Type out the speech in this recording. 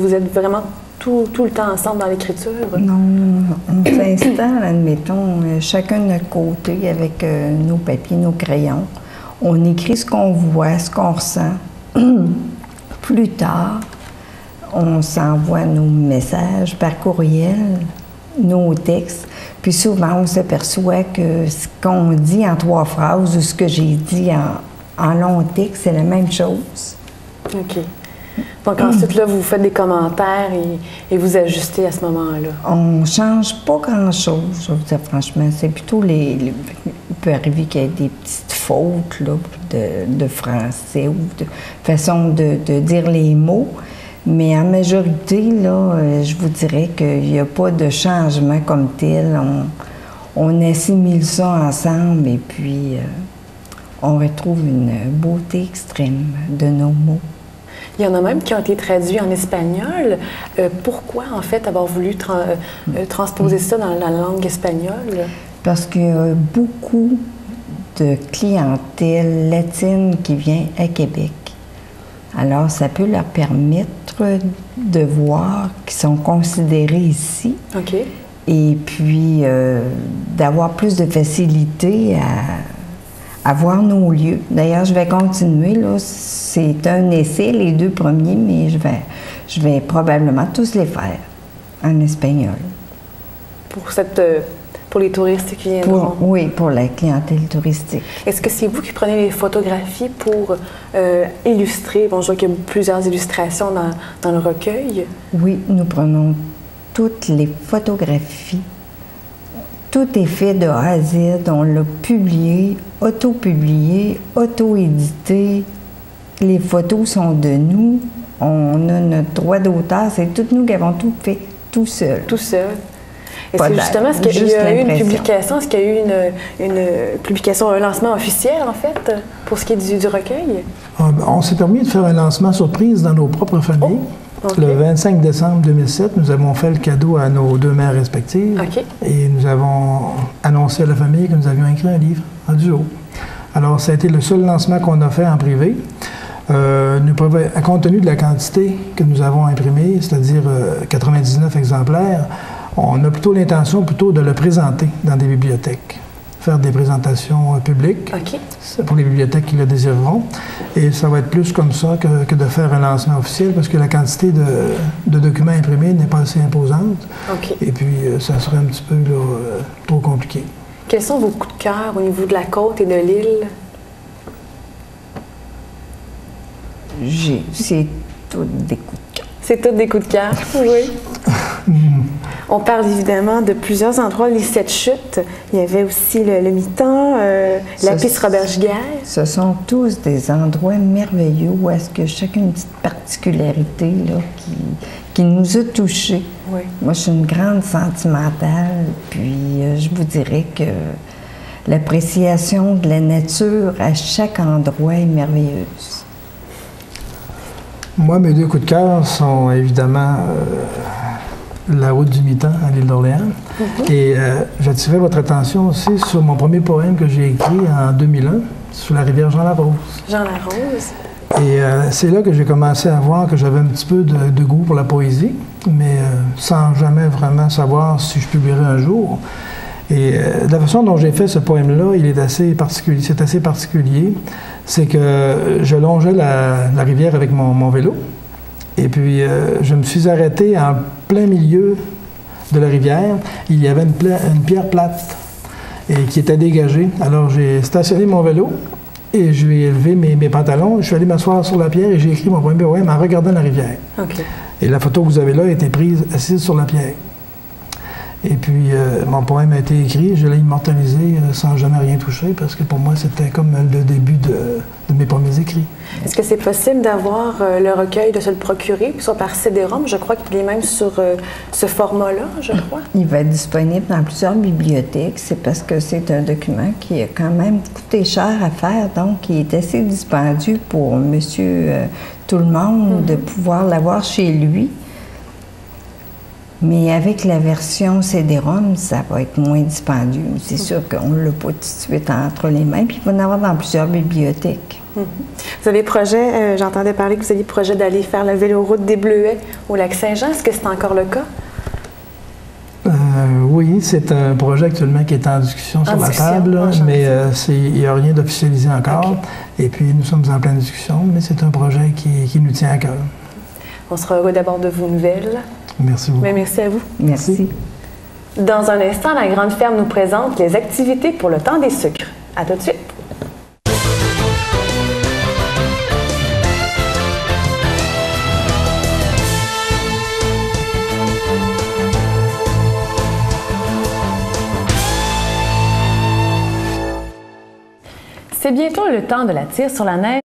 Vous êtes vraiment tout le temps ensemble dans l'écriture? Non, on s'installe, admettons, chacun de notre côté avec nos papiers, nos crayons. On écrit ce qu'on voit, ce qu'on ressent. Plus tard, on s'envoie nos messages par courriel, nos textes. Puis souvent, on s'aperçoit que ce qu'on dit en 3 phrases ou ce que j'ai dit en long texte, c'est la même chose. OK. Donc ensuite, là, vous faites des commentaires et vous ajustez à ce moment-là. On ne change pas grand-chose, je vais vous dire franchement. C'est plutôt il peut arriver qu'il y ait des petites fautes là, de français ou de façon de dire les mots. Mais en majorité, là, je vous dirais qu'il n'y a pas de changement comme tel. On assimile ça ensemble et puis on retrouve une beauté extrême de nos mots. Il y en a même qui ont été traduits en espagnol. Pourquoi, en fait, avoir voulu transposer ça dans la langue espagnole? Parce qu'il y a beaucoup de clientèle latine qui vient à Québec. Alors, ça peut leur permettre de voir qu'ils sont considérés ici. OK. Et puis, d'avoir plus de facilité à voir nos lieux. D'ailleurs, je vais continuer, là. C'est un essai, les 2 premiers, mais je vais probablement tous les faire en espagnol. Pour les touristes qui viendront? Oui, pour la clientèle touristique. Est-ce que c'est vous qui prenez les photographies pour illustrer? Bon, je vois qu'il y a plusieurs illustrations dans le recueil. Oui, nous prenons toutes les photographies. Tout est fait de A à Z. On l'a publié, auto-publié, auto-édité. Les photos sont de nous. On a notre droit d'auteur. C'est tout nous qui avons tout fait, tout seul. Tout seul. Et c'est justement, est-ce qu'il y a eu une publication? Est-ce qu'il y a eu une publication, un lancement officiel, en fait, pour ce qui est du recueil? On s'est permis de faire un lancement surprise dans nos propres familles. Oh, okay. Le 25 décembre 2007, nous avons fait le cadeau à nos 2 mères respectives. Okay. Et nous avons annoncé à la famille que nous avions écrit un livre en duo. Alors, ça a été le seul lancement qu'on a fait en privé. Compte tenu de la quantité que nous avons imprimée, c'est-à-dire 99 exemplaires, on a plutôt l'intention de le présenter dans des bibliothèques, faire des présentations publiques pour les bibliothèques qui le désireront. Et ça va être plus comme ça que de faire un lancement officiel parce que la quantité de documents imprimés n'est pas assez imposante. Et puis, ça serait un petit peu trop compliqué. Quels sont vos coups de cœur au niveau de la côte et de l'île? C'est tous des coups de cœur. C'est tous des coups de cœur, oui. On parle évidemment de plusieurs endroits, les 7 chutes. Il y avait aussi le Mitan, la piste Robert-Giguère. Ce sont tous des endroits merveilleux où est-ce que chacune une petite particularité là, qui nous a touchés. Oui. Moi, je suis une grande sentimentale, puis je vous dirais que l'appréciation de la nature à chaque endroit est merveilleuse. Moi, mes 2 coups de cœur sont évidemment la route du Mitan à l'île d'Orléans. Et j'attirais votre attention aussi sur mon premier poème que j'ai écrit en 2001, sur la rivière Jean-Larose. Jean-Larose. Et c'est là que j'ai commencé à voir que j'avais un petit peu de goût pour la poésie, mais sans jamais vraiment savoir si je publierais un jour. Et la façon dont j'ai fait ce poème-là, il est assez particulier. C'est assez particulier. C'est que je longeais la rivière avec mon vélo. Et puis, je me suis arrêté en plein milieu de la rivière. Il y avait une pierre plate et qui était dégagée. Alors, j'ai stationné mon vélo et je lui ai levé mes pantalons. Je suis allé m'asseoir sur la pierre et j'ai écrit mon premier poème en regardant la rivière. Et la photo que vous avez là a été prise assise sur la pierre. Et puis, mon poème a été écrit, je l'ai immortalisé sans jamais rien toucher, parce que pour moi, c'était comme le début de mes premiers écrits. Est-ce que c'est possible d'avoir le recueil, de se le procurer, soit par CD-ROM? Je crois qu'il est même sur ce format-là, je crois. Il va être disponible dans plusieurs bibliothèques. C'est parce que c'est un document qui a quand même coûté cher à faire, donc il est assez dispendieux pour monsieur tout le monde de pouvoir l'avoir chez lui. Mais avec la version CD-ROM, ça va être moins dispendieux. C'est sûr qu'on ne l'a pas tout de suite entre les mains, puis il va en avoir dans plusieurs bibliothèques. Vous avez projet, j'entendais parler que vous aviez projet d'aller faire la véloroute des Bleuets au lac Saint-Jean. Est-ce que c'est encore le cas? Oui, c'est un projet actuellement qui est en discussion sur la table, mais il n'y a rien d'officialisé encore. Okay. Et puis, nous sommes en pleine discussion, mais c'est un projet qui nous tient à cœur. On sera heureux d'abord de vos nouvelles. Merci beaucoup. Mais merci à vous. Merci. Dans un instant, la Grande Ferme nous présente les activités pour le temps des sucres. À tout de suite. C'est bientôt le temps de la tire sur la neige.